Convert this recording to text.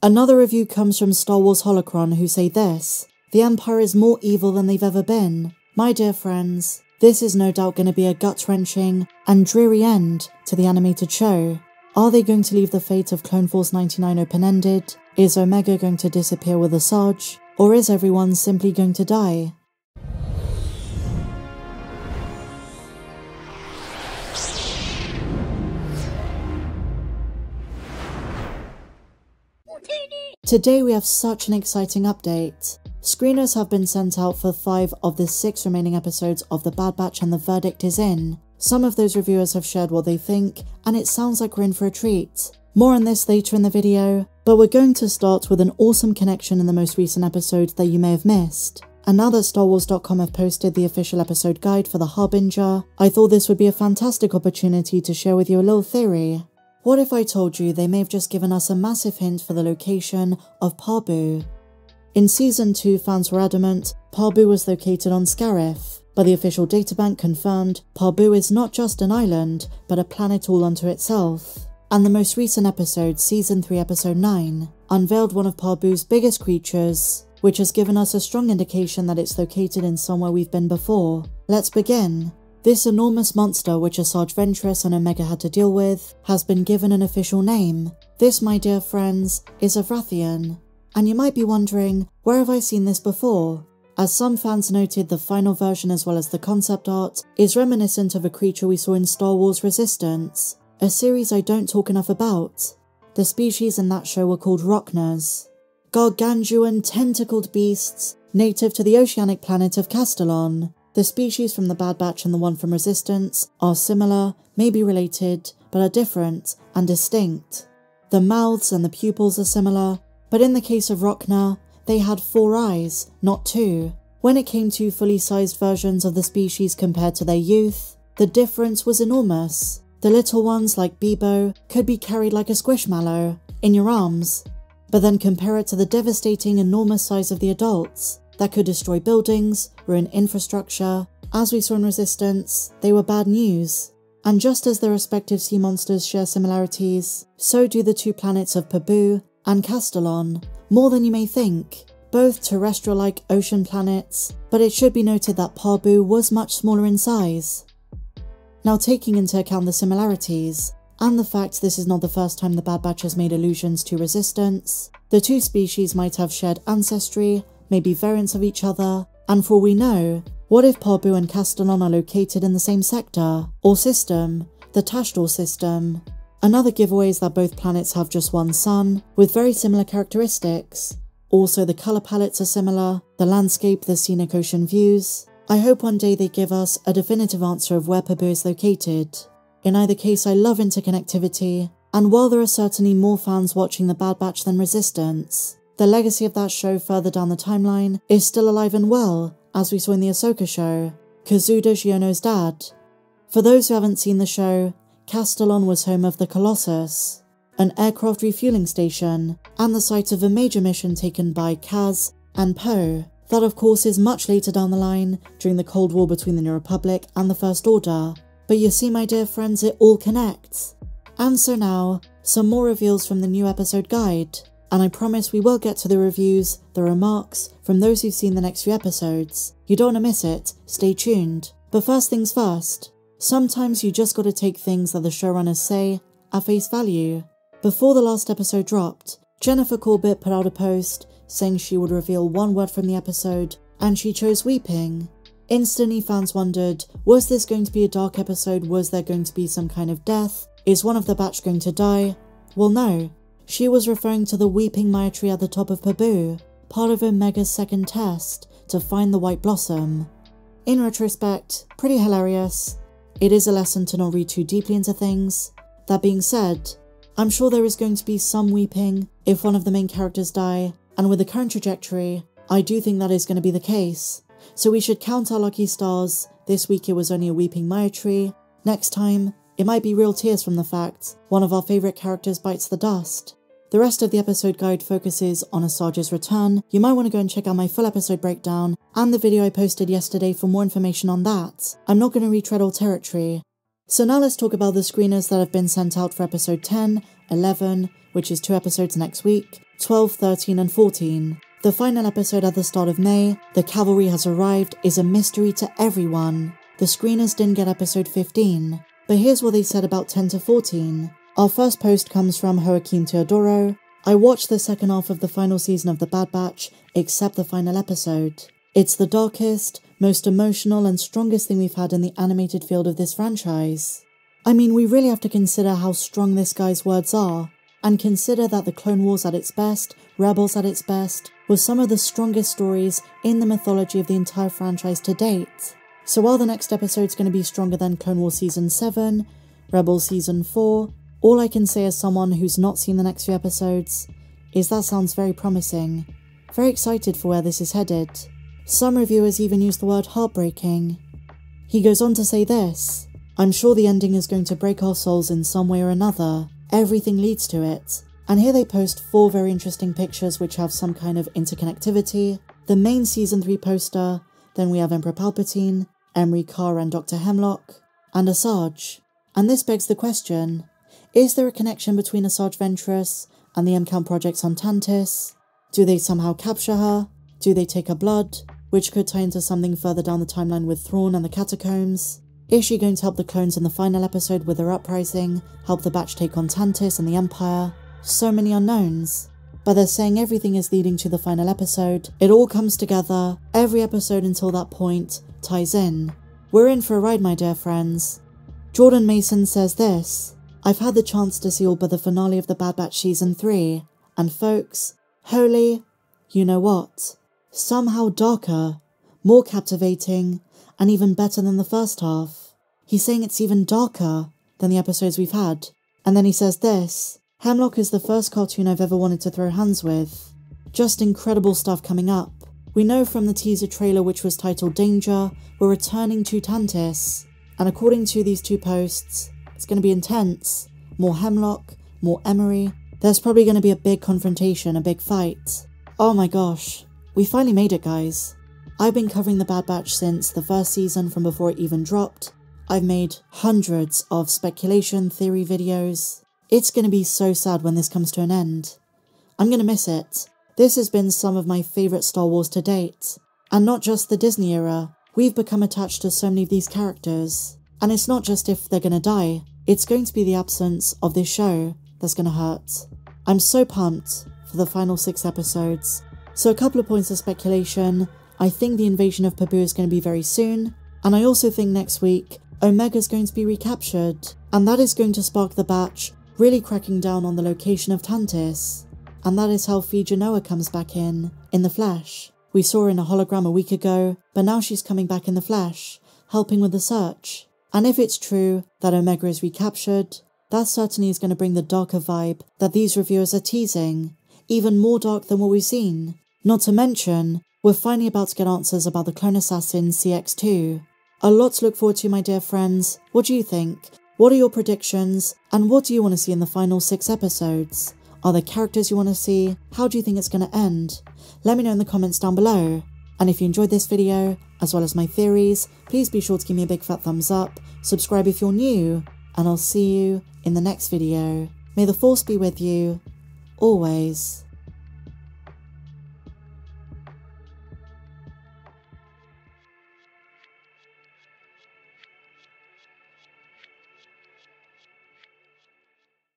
Another review comes from Star Wars Holocron, who say this: "The Empire is more evil than they've ever been. My dear friends, this is no doubt going to be a gut-wrenching and dreary end to the animated show. Are they going to leave the fate of Clone Force 99 open-ended? Is Omega going to disappear with Asajj? Or is everyone simply going to die?" Today we have such an exciting update. Screeners have been sent out for 5 of the 6 remaining episodes of The Bad Batch and the verdict is in. Some of those reviewers have shared what they think, and it sounds like we're in for a treat. More on this later in the video, but we're going to start with an awesome connection in the most recent episode that you may have missed. And now that StarWars.com have posted the official episode guide for The Harbinger, I thought this would be a fantastic opportunity to share with you a little theory. What if I told you they may have just given us a massive hint for the location of Pabu? In Season 2, fans were adamant Pabu was located on Scarif, but the official databank confirmed Pabu is not just an island, but a planet all unto itself. And the most recent episode, Season 3 Episode 9, unveiled one of Pabu's biggest creatures, which has given us a strong indication that it's located in somewhere we've been before. Let's begin. This enormous monster which Asajj Ventress and Omega had to deal with has been given an official name. This, my dear friends, is a Wrathion. And you might be wondering, where have I seen this before? As some fans noted, the final version as well as the concept art is reminiscent of a creature we saw in Star Wars Resistance, a series I don't talk enough about. The species in that show were called Roknas, gargantuan tentacled beasts native to the oceanic planet of Castilon. The species from the Bad Batch and the one from Resistance are similar, maybe related, but are different and distinct. The mouths and the pupils are similar, but in the case of Rokna, they had 4 eyes, not 2. When it came to fully sized versions of the species compared to their youth, the difference was enormous. The little ones like Bebo could be carried like a squishmallow in your arms, but then compare it to the devastating enormous size of the adults that could destroy buildings, ruin infrastructure. As we saw in Resistance, they were bad news. And just as their respective sea monsters share similarities, so do the 2 planets of Pabu and Castilon, more than you may think. Both terrestrial-like ocean planets, but it should be noted that Pabu was much smaller in size. Now, taking into account the similarities, and the fact this is not the first time the Bad Batch has made allusions to Resistance, the 2 species might have shared ancestry, maybe variants of each other, and for all we know, what if Pabu and Castilon are located in the same sector, or system, the Tashdor system? Another giveaway is that both planets have just one sun, with very similar characteristics. Also, the colour palettes are similar, the landscape, the scenic ocean views. I hope one day they give us a definitive answer of where Pabu is located. In either case, I love interconnectivity, and while there are certainly more fans watching The Bad Batch than Resistance, the legacy of that show further down the timeline is still alive and well, as we saw in the Ahsoka show, Kazuda Xiono's dad. For those who haven't seen the show, Castilon was home of the Colossus, an aircraft refueling station, and the site of a major mission taken by Kaz and Poe. That of course is much later down the line, during the Cold War between the New Republic and the First Order. But you see, my dear friends, it all connects. And so now, some more reveals from the new episode guide. And I promise we will get to the reviews, the remarks, from those who've seen the next few episodes. You don't want to miss it, stay tuned. But first things first, sometimes you just gotta take things that the showrunners say at face value. Before the last episode dropped, Jennifer Corbett put out a post saying she would reveal one word from the episode, and she chose weeping. Instantly fans wondered, was this going to be a dark episode? Was there going to be some kind of death? Is one of the batch going to die? Well, no. She was referring to the weeping Maya tree at the top of Pabu, part of Omega's second test to find the White Blossom. In retrospect, pretty hilarious. It is a lesson to not read too deeply into things. That being said, I'm sure there is going to be some weeping if one of the main characters die, and with the current trajectory, I do think that is going to be the case. So we should count our lucky stars. This week it was only a weeping Maya tree. Next time, it might be real tears from the fact one of our favourite characters bites the dust. The rest of the episode guide focuses on Asajj's return. You might want to go and check out my full episode breakdown and the video I posted yesterday for more information on that. I'm not going to retread old territory. So now let's talk about the screeners that have been sent out for episode 10, 11, which is 2 episodes next week, 12, 13 and 14. The final episode at the start of May, The Cavalry Has Arrived, is a mystery to everyone. The screeners didn't get episode 15. But here's what they said about 10 to 14. Our first post comes from Joaquin Teodoro. I watched the second half of the final season of The Bad Batch, except the final episode. It's the darkest, most emotional and strongest thing we've had in the animated field of this franchise. I mean, we really have to consider how strong this guy's words are, and consider that the Clone Wars at its best, Rebels at its best, was some of the strongest stories in the mythology of the entire franchise to date. So while the next episode's going to be stronger than Clone Wars Season 7, Rebels Season 4, all I can say as someone who's not seen the next few episodes is that sounds very promising. Very excited for where this is headed. Some reviewers even use the word heartbreaking. He goes on to say this, I'm sure the ending is going to break our souls in some way or another. Everything leads to it. And here they post 4 very interesting pictures which have some kind of interconnectivity. The main Season 3 poster, then we have Emperor Palpatine, Emery Carr and Dr. Hemlock, and Asajj. And this begs the question, is there a connection between Asajj Ventress and the M-Count projects on Tantiss? Do they somehow capture her? Do they take her blood? Which could tie into something further down the timeline with Thrawn and the Catacombs? Is she going to help the clones in the final episode with her uprising, help the Batch take on Tantiss and the Empire? So many unknowns. But they're saying everything is leading to the final episode. It all comes together. Every episode until that point ties in. We're in for a ride, my dear friends. Jordan Mason says this, I've had the chance to see all but the finale of The Bad Batch Season 3, and folks, holy, you know what? Somehow darker, more captivating, and even better than the first half. He's saying it's even darker than the episodes we've had. And then he says this, Hemlock is the first cartoon I've ever wanted to throw hands with. Just incredible stuff coming up. We know from the teaser trailer, which was titled Danger, we're returning to Tantiss. And according to these 2 posts, it's going to be intense. More Hemlock, more Emery. There's probably going to be a big confrontation, a big fight. Oh my gosh, we finally made it, guys. I've been covering The Bad Batch since the first season, from before it even dropped. I've made hundreds of speculation theory videos. It's going to be so sad when this comes to an end. I'm going to miss it. This has been some of my favourite Star Wars to date. And not just the Disney era. We've become attached to so many of these characters. And it's not just if they're going to die. It's going to be the absence of this show that's going to hurt. I'm so pumped for the final 6 episodes. So a couple of points of speculation. I think the invasion of Pabu is going to be very soon. And I also think next week, Omega's going to be recaptured. And that is going to spark the Batch really cracking down on the location of Tantiss. And that is how Phee Genoa comes back in the flesh. We saw her in a hologram a week ago, but now she's coming back in the flesh, helping with the search. And if it's true that Omega is recaptured, that certainly is going to bring the darker vibe that these reviewers are teasing, even more dark than what we've seen. Not to mention, we're finally about to get answers about the clone assassin CX2. A lot to look forward to, my dear friends. What do you think? What are your predictions? And what do you want to see in the final 6 episodes? Are there characters you want to see? How do you think it's going to end? Let me know in the comments down below. And if you enjoyed this video, as well as my theories, please be sure to give me a big fat thumbs up, subscribe if you're new, and I'll see you in the next video. May the Force be with you, always.